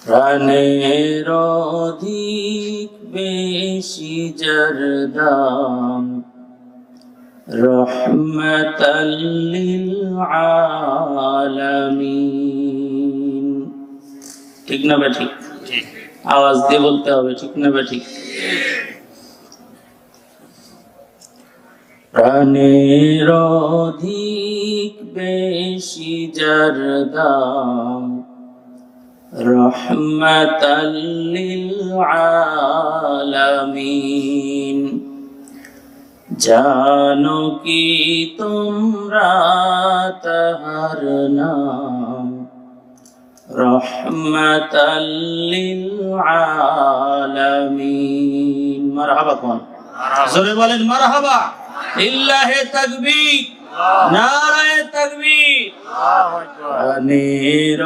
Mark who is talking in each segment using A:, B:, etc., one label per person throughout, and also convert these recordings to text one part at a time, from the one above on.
A: প্রাণের অধিক বেশি যার দাম, রহমাতাল লিল আলামিন। ঠিক না বে ঠিক? আওয়াজ দিয়ে বলতে হবে, ঠিক না বে ঠিক? প্রাণের অধিক বেশি যার দাম, রহমাতাল লিল আলামিন। জানো কি তোমরা তাহার নাম, রহমাতাল লিল আলামিন। মারহাবা কোন? জোরে বলেন মারহাবা। লিল্লাহি তাকবীর, নারায়ে তাকবীর। প্রাণের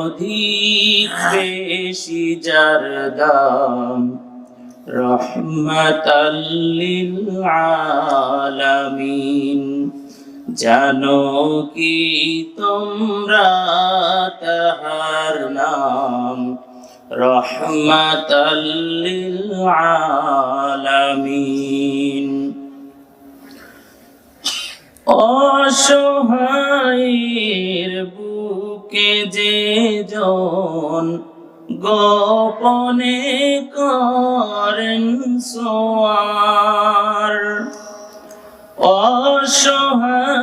A: অধিক বেশি যার দাম, রহমাতাল লিল আলামিন। জানো কি তোমরা তাহার নাম, রহমাতাল লিল আলামিন। অসহায়ের বুকে যে জন গোপনে করেন সোয়ার,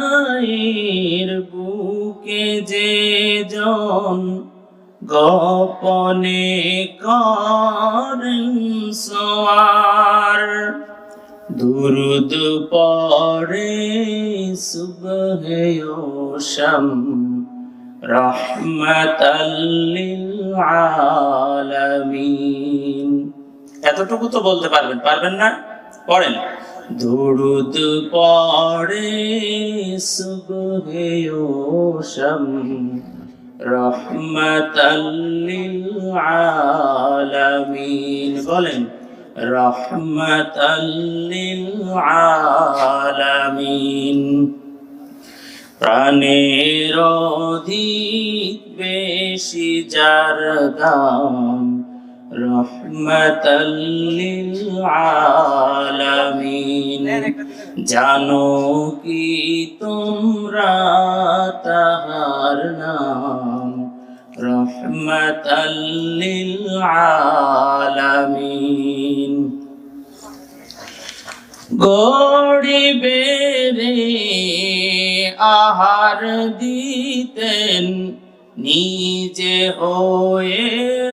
A: অসহায়ের বুকে যে জন গোপনে করেন সোয়ার। দুরুদ পড়ে সুবহে ও শাম, রহমাতাল লিল আলামিন। এতটুকু তো বলতে পারবেন, পারবেন না? পড়েন। দুরুদ পড়ে সুবহে ও শাম, রহমাতাল লিল আলামিন। বলেন রহমাতাল লিল আলামিন। প্রাণের অধিক বেশি যার দাম, রহমাতাল লিল আলামিন। জানো কি তোমরা তাহার নাম, রহমাতাল লিল আলামিন। গরিবেরে আহার দিতেন নিজে হয়ে